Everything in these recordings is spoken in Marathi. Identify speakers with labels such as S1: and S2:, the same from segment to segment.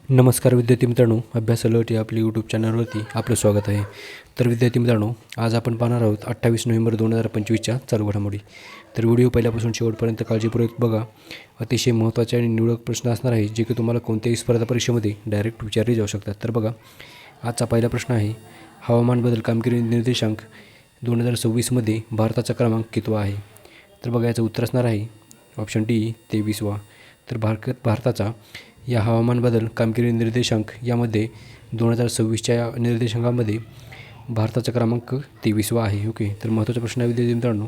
S1: नमस्कार विद्यार्थी मित्रांनो, अभ्यास अलर्ट या आपल्या यूट्यूब चॅनलवरती आपलं स्वागत आहे. तर विद्यार्थी मित्रांनो, आज आपण पाहणार आहोत 28 नोव्हेंबर 2025च्या चालू घडामोडी. तर व्हिडिओ पहिल्यापासून शेवटपर्यंत काळजीपूर्वक बघा. अतिशय महत्त्वाचे आणि निवडक प्रश्न असणार आहे, जे की तुम्हाला कोणत्याही स्पर्धा परीक्षेमध्ये डायरेक्ट विचारले जाऊ शकतात. तर बघा, आजचा पहिला प्रश्न आहे, हवामान बदल कामगिरी निर्देशांक 2026मध्ये भारताचा क्रमांक कितवा आहे? तर बघा, याचं उत्तर असणार आहे ऑप्शन डी 23वा. तर भारताचा या हवामान बदल कामगिरी निर्देशांक यामध्ये 2026च्या निर्देशांकामध्ये भारताचा क्रमांक 23वा आहे. ओके, तर महत्त्वाचा प्रश्न आहे विद्यार्थी मित्रांनो,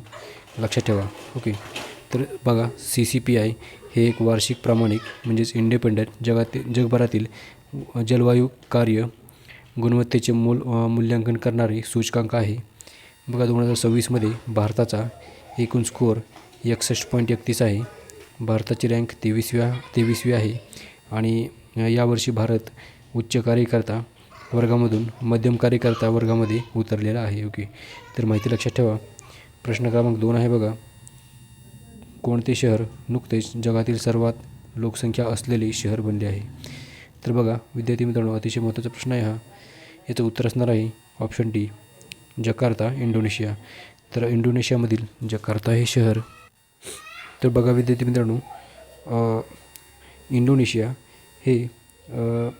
S1: लक्षात ठेवा. ओके, तर बघा, CCPI हे एक वार्षिक प्रामाणिक म्हणजेच इंडिपेंडंट जगभरातील जलवायू कार्य गुणवत्तेचे मूल्यांकन करणारे सूचकांक आहे. बघा, 2026मध्ये भारताचा एकूण स्कोअर 61.31 आहे. भारताची रँक 23वी आहे आणि यावर्षी भारत उच्च कार्यकर्ता वर्गामधून मध्यम कार्यकर्ता वर्गामध्ये उतरलेला आहे. ओके, तर माहिती लक्षात ठेवा. प्रश्न क्रमांक 2 आहे बघा, कोणते शहर नुकतेच जगातील सर्वात लोकसंख्या असलेले शहर बनले आहे? तर बघा विद्यार्थी मित्रांनो, अतिशय महत्त्वाचा प्रश्न आहे हा. याचं उत्तर असणार आहे ऑप्शन डी जकार्ता, इंडोनेशिया. तर इंडोनेशियामधील जकार्ता हे शहर. तर बघा विद्यार्थी मित्रांनो, इंडोनेशिया हे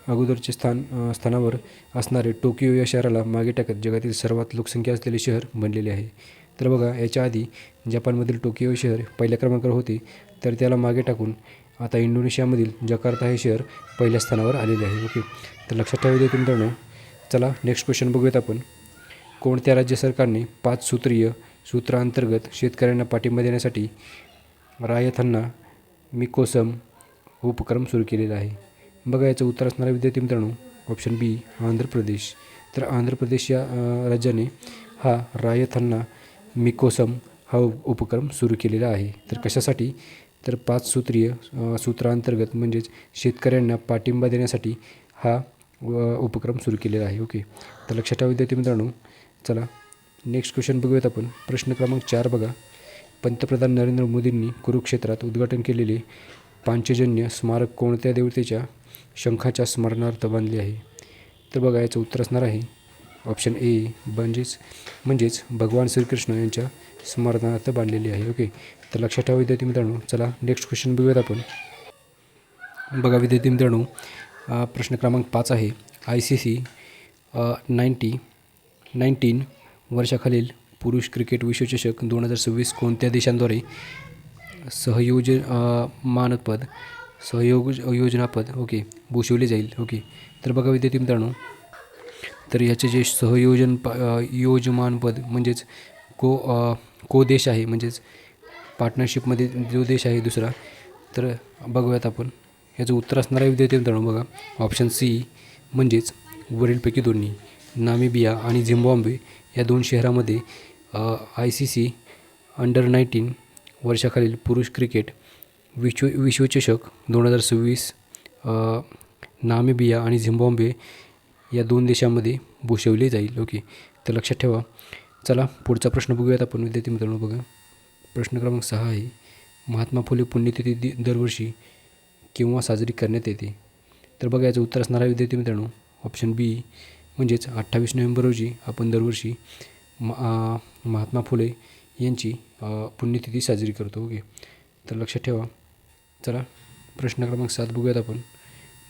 S1: अगोदरचे स्थानावर असणारे टोकियो या शहराला मागे टाकत जगातील सर्वात लोकसंख्या असलेले शहर बनलेले आहे. तर बघा, याच्या आधी जपानमधील टोकियो शहर पहिल्या क्रमांकावर होते, तर त्याला मागे टाकून आता इंडोनेशियामधील जकार्ता हे शहर पहिल्या स्थानावर आलेले आहे. ओके, तर लक्षात ठेवा विद्यार्थी मित्रांनो. चला नेक्स्ट क्वेश्चन बघूयात आपण. कोणत्या राज्य सरकारने 5 सूत्रीय सूत्रांतर्गत शेतकऱ्यांना पाठिंबा देण्यासाठी रायथन्ना मिकोसम उपक्रम सुरू केलेला आहे? बघा, याचं उत्तर असणारा विद्यार्थी मित्रांनो ऑप्शन बी आंध्र प्रदेश. तर आंध्र प्रदेश या राज्याने हा रायथन्ना मिकोसम हा उपक्रम सुरू केलेला आहे. तर कशासाठी? तर 5 सूत्रीय सूत्रांतर्गत म्हणजेच शेतकऱ्यांना पाठिंबा देण्यासाठी हा उपक्रम सुरू केलेला आहे. ओके, तर लक्षात ठेवा विद्यार्थी मित्रांनो. चला नेक्स्ट क्वेश्चन बघूयात आपण. प्रश्न क्रमांक 4 बघा, पंतप्रधान नरेंद्र मोदींनी कुरुक्षेत्रात उद्घाटन केलेले पांचजन्य स्मारक कोणत्या देवतेच्या शंखाच्या स्मरणार्थ बांधले आहे? तर बघा, याचं उत्तर असणार आहे ऑप्शन ए म्हणजेच भगवान श्रीकृष्ण यांच्या स्मरणार्थ बांधलेली आहे. ओके, तर लक्षात ठेवा विद्यार्थी मित्रांनो. चला नेक्स्ट क्वेश्चन बघूयात आपण. बघा विद्यार्थी मित्रांनो, प्रश्न क्रमांक 5 आहे, ICC 19 वर्षाखालील पुरुष क्रिकेट विश्वचषक 2026 कोणत्या देशांद्वारे सहयोजनापद भूषवले जाईल? ओके, तर बघा विद्यार्थी मित्रांनो, तर याचे जे योजमानपद म्हणजेच को देश आहे, म्हणजेच पार्टनरशिपमध्ये जो देश आहे दुसरा, तर बघूयात आपण. याचं उत्तर असणार आहे विद्यार्थी मित्रांनो, बघा ऑप्शन सी म्हणजेच वरीलपैकी दोन्ही. नामिबिया आणि झिम्बाब्वे या 2 शहरामध्ये ICC अंडर 19 वर्षाखालील पुरुष क्रिकेट विश्वचषक 2026 नामिबिया आणि झिम्बाब्वे या 2 देशांमध्ये भूषवले जाईल. ओके, तर लक्षात ठेवा. चला पुढचा प्रश्न बघूयात आपण विद्यार्थी मित्रांनो. बघा, प्रश्न क्रमांक 6 आहे, महात्मा फुले पुण्यतिथी दरवर्षी केव्हा साजरी करण्यात येते? तर बघा, याचं उत्तर असणार आहे विद्यार्थी मित्रांनो ऑप्शन बी म्हणजेच 28 नोव्हेंबर रोजी आपण दरवर्षी महात्मा फुले यांची पुण्यतिथी साजरी करतो. ओके, तर लक्षात ठेवा. चला प्रश्न क्रमांक 7 बघूयात आपण.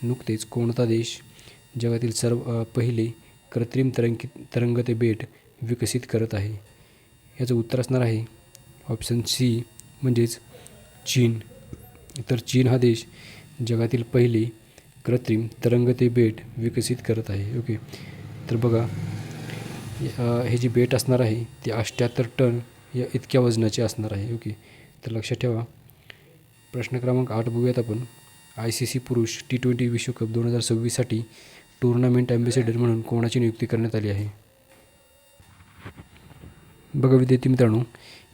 S1: नुकतेच कोणता देश जगातील पहिले कृत्रिम तरंगते बेट विकसित करत आहे? याचं उत्तर असणार आहे ऑप्शन सी म्हणजेच चीन. तर चीन हा देश जगातील पहिले कृत्रिम तरंगते बेट विकसित करत आहे. ओके, तर बघा, हे जी बेट असणार आहे ती 78 टन या इतक्या वजनाचे असणार आहे. ओके, तर लक्षात ठेवा. प्रश्न क्रमांक 8 बघूयात आपण. ICC पुरुष T20 विश्वकप 2026साठी टुर्नामेंट ॲम्बॅसेडर म्हणून कोणाची नियुक्ती करण्यात आली आहे? बघा विद्यार्थी मित्रांनो,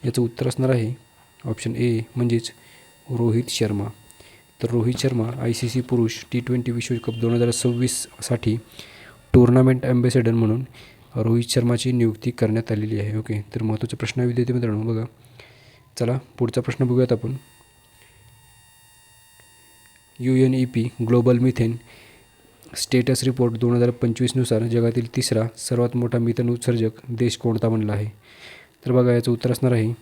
S1: याचं उत्तर असणार आहे ऑप्शन ए म्हणजेच रोहित शर्मा. तर रोहित शर्मा ICC पुरुष T20 विश्वकप 2026साठी टुर्नामेंट ॲम्बॅसेडर म्हणून रोहित शर्माची नियुक्ती करण्यात आलेली आहे. ओके, तर महत्त्वाचा प्रश्न आहे विद्यार्थी मित्रांनो. बघा, चला पुढचा प्रश्न बघूयात आपण. UNEP global methane status report 2025नुसार जगातील तिसरा सर्वात मोठा मिथेन उत्सर्जक देश कोणता बनला आहे? तर बघा याचं उत्तर असणार आहे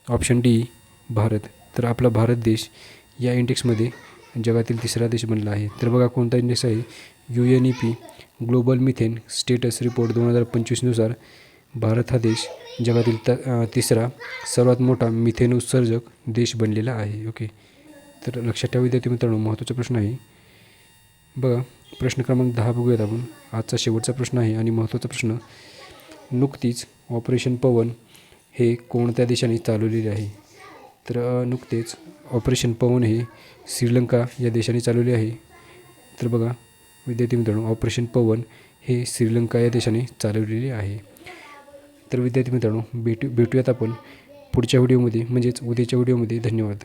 S1: ऑप्शन डी भारत. तर आपला भारत देश या इंडेक्समध्ये जगातील तिसरा देश बनला आहे. तर बघा कोणता इंडेक्स आहे? UNEP global methane status report 2025नुसार भारत हा देश जगातील तिसरा सर्वात मोठा मिथेन उत्सर्जक देश बनलेला आहे. ओके, तर लक्षात ठेवा विद्यार्थी मित्रांनो, महत्त्वाचा प्रश्न आहे बघा. प्रश्न क्रमांक 10 बघूयात आपण. आजचा शेवटचा प्रश्न आहे आणि महत्त्वाचा प्रश्न. नुकतीच ऑपरेशन पवन हे कोणत्या देशाने चालवलेले आहे? तर नुकतेच ऑपरेशन पवन हे श्रीलंका या देशाने चालवले आहे. तर बघा विद्यार्थी मित्रांनो, ऑपरेशन पवन हे श्रीलंका या देशाने चालवलेले आहे. तर विद्यार्थी मित्रांनो, भेटूयात आपण पुढच्या व्हिडिओमध्ये, म्हणजेच उद्याच्या व्हिडिओमध्ये. धन्यवाद.